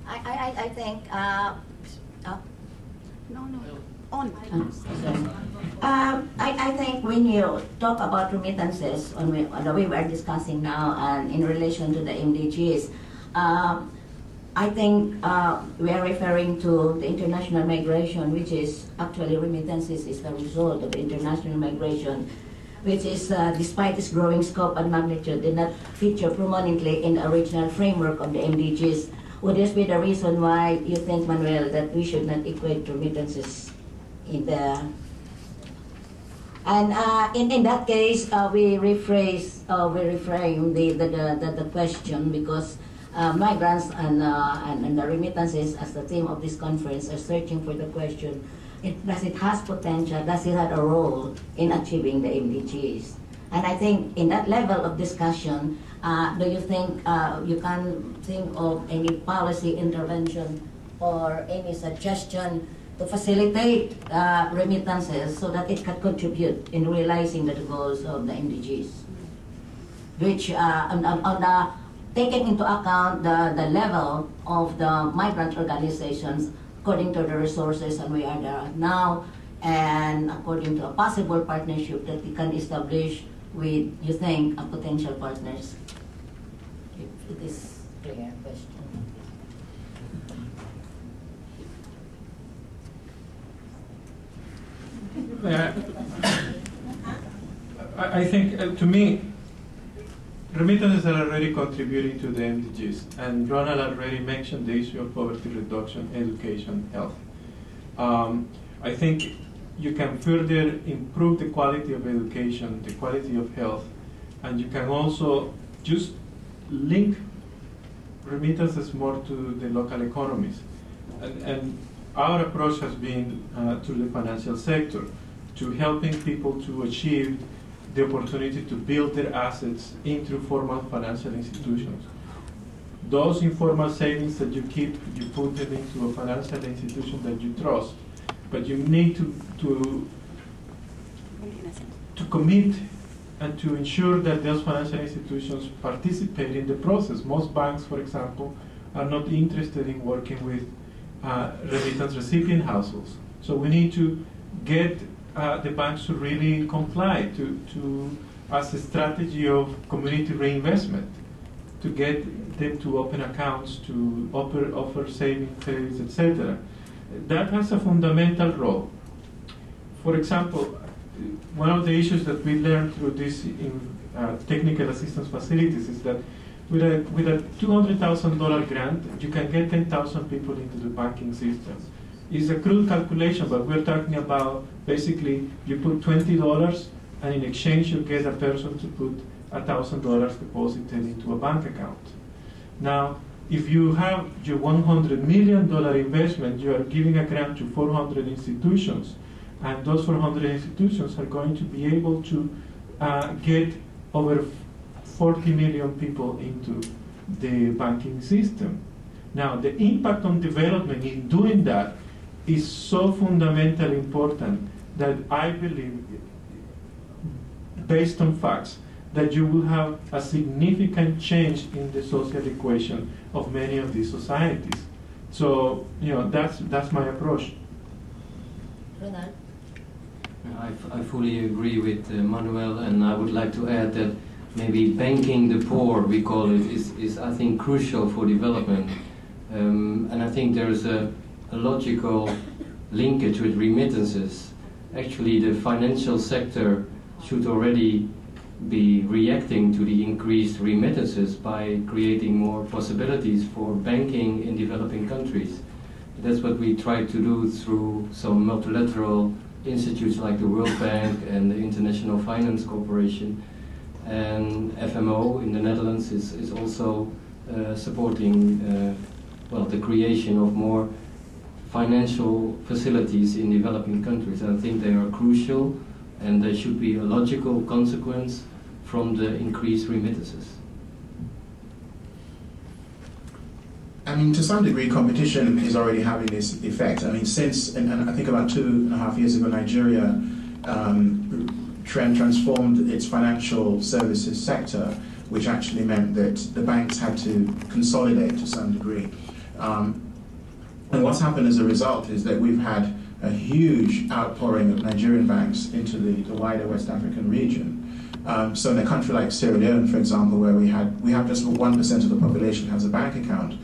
I think. On. I think when you talk about remittances, on the way we are discussing now, and in relation to the MDGs, I think we are referring to the international migration, which is actually remittances is the result of the international migration, which is, despite its growing scope and magnitude, did not feature prominently in the original framework of the MDGs. Would this be the reason why you think, Manuel, that we should not equate remittances in the... And in that case, we reframe the question, because migrants and the remittances as the theme of this conference are searching for the question, does it has potential, does it have a role in achieving the MDGs? And I think in that level of discussion, do you think you can think of any policy intervention or any suggestion to facilitate remittances so that it can contribute in realizing the goals of the MDGs, which taking into account the level of the migrant organizations according to the resources and we are there now, and according to a possible partnership that we can establish with, you think, potential partners? If it is clear question. I think, to me, remittances are already contributing to the MDGs, and Ronald already mentioned the issue of poverty reduction, education, health. I think you can further improve the quality of education, the quality of health, and you can also just link remittances more to the local economies. And our approach has been through the financial sector, to helping people to achieve the opportunity to build their assets into formal financial institutions. Those informal savings that you keep, you put them into a financial institution that you trust, but you need to commit and to ensure that those financial institutions participate in the process. Most banks, for example, are not interested in working with remittance recipient households. So we need to get the banks to really comply as a strategy of community reinvestment, to get them to open accounts, to offer saving credits, etc. That has a fundamental role. For example, one of the issues that we learned through this in technical assistance facilities is that with a $200,000 grant, you can get 10,000 people into the banking system. It's a crude calculation, but we're talking about basically you put $20 and in exchange you get a person to put $1,000 deposited into a bank account. Now, if you have your $100 million investment, you are giving a grant to 400 institutions, and those 400 institutions are going to be able to get over 40 million people into the banking system. Now, the impact on development in doing that is so fundamentally important that I believe, based on facts, that you will have a significant change in the social equation of many of these societies. So, that's my approach. I fully agree with Manuel, and I would like to add that maybe banking the poor, we call it, is I think crucial for development. And I think there is a logical linkage with remittances. Actually, the financial sector should already be reacting to the increased remittances by creating more possibilities for banking in developing countries. That's what we try to do through some multilateral institutes like the World Bank and the International Finance Corporation. And FMO in the Netherlands is also supporting the creation of more financial facilities in developing countries. I think they are crucial, and they should be a logical consequence from the increased remittances. I mean, to some degree, competition is already having this effect. I mean, since, and I think about 2.5 years ago, Nigeria transformed its financial services sector, which actually meant that the banks had to consolidate to some degree. And what's happened as a result is that we've had a huge outpouring of Nigerian banks into the wider West African region. So in a country like Sierra Leone, for example, where we have just 1% of the population has a bank account,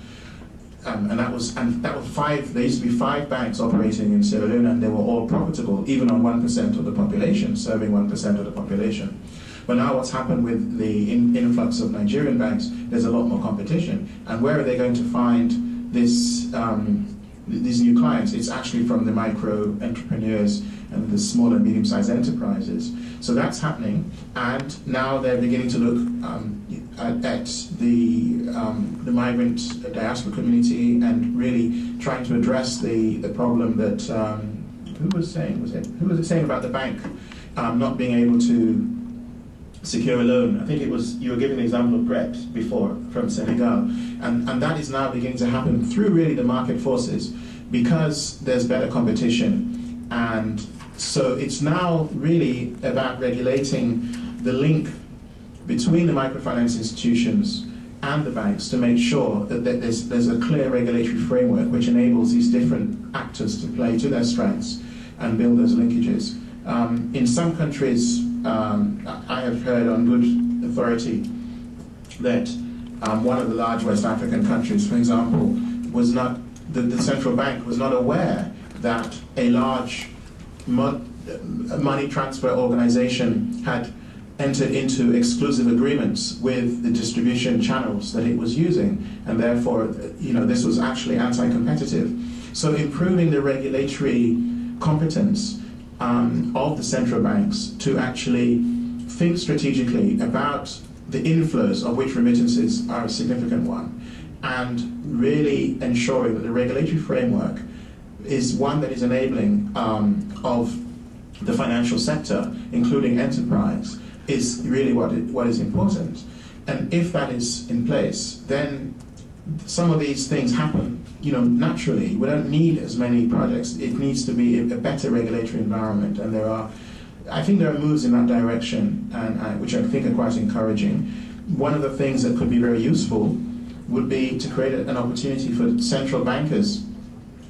and that was five. There used to be 5 banks operating in Sierra Leone, and they were all profitable, even on 1% of the population, serving 1% of the population. But now what's happened with the influx of Nigerian banks, there's a lot more competition. And where are they going to find this, these new clients? It's actually from the micro entrepreneurs and the small and medium-sized enterprises. So that's happening, and now they're beginning to look at the migrant diaspora community and really trying to address the problem that who was it saying about the bank not being able to secure a loan. I think it was, you were giving the example of Brett before from Senegal, and that is now beginning to happen through really the market forces, because there's better competition. And so it's now really about regulating the link between the microfinance institutions and the banks to make sure that there's a clear regulatory framework which enables these different actors to play to their strengths and build those linkages. In some countries, I have heard on good authority that one of the large West African countries, for example, was not, the central bank was not aware that a large money transfer organization had entered into exclusive agreements with the distribution channels that it was using, and therefore, this was actually anti-competitive. So improving the regulatory competence of the central banks to actually think strategically about the inflows, of which remittances are a significant one, and really ensuring that the regulatory framework is one that is enabling of the financial sector, including enterprise, is really what is important. And if that is in place, then some of these things happen, naturally. We don't need as many projects. It needs to be a better regulatory environment, and I think there are moves in that direction, and which I think are quite encouraging. One of the things that could be very useful would be to create an opportunity for central bankers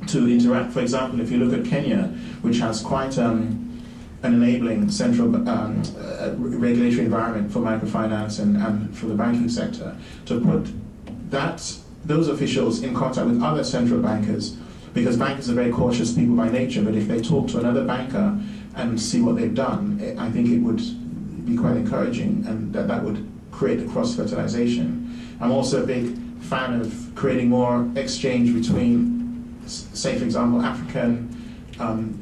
to interact. For example, if you look at Kenya, which has quite an enabling central regulatory environment for microfinance and for the banking sector, to put those officials in contact with other central bankers, because bankers are very cautious people by nature, but if they talk to another banker and see what they've done, I think it would be quite encouraging, and that would create a cross-fertilization. I'm also a big fan of creating more exchange between, say for example, African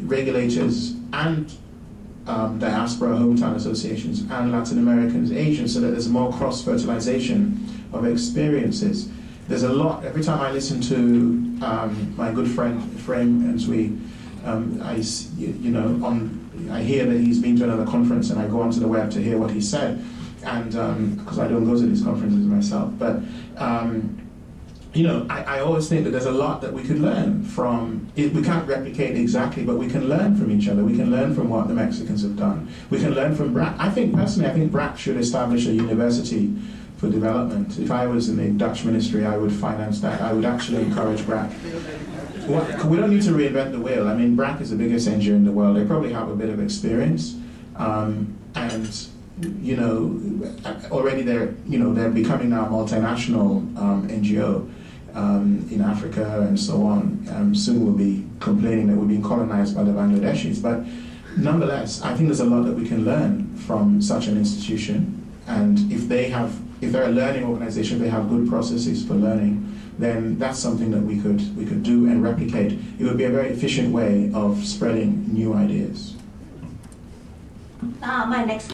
regulators and diaspora hometown associations and Latin Americans, Asians, so that there's more cross-fertilization of experiences. There's a lot. Every time I listen to my good friend Ephraim, as I hear that he's been to another conference, and I go onto the web to hear what he said, and because I don't go to these conferences myself, but I always think that there's a lot that we could learn from. We can't replicate exactly, but we can learn from each other. We can learn from what the Mexicans have done. We can learn from BRAC. I think BRAC should establish a university for development. If I was in the Dutch ministry, I would finance that. I would actually encourage BRAC. We don't need to reinvent the wheel. I mean, BRAC is the biggest NGO in the world. They probably have a bit of experience, and already they're becoming now a multinational NGO in Africa and so on. Soon we'll be complaining that we're being colonized by the Bangladeshis, but nonetheless, I think there's a lot that we can learn from such an institution. And if they're a learning organization, they have good processes for learning, then that's something that we could do and replicate. It would be a very efficient way of spreading new ideas. My next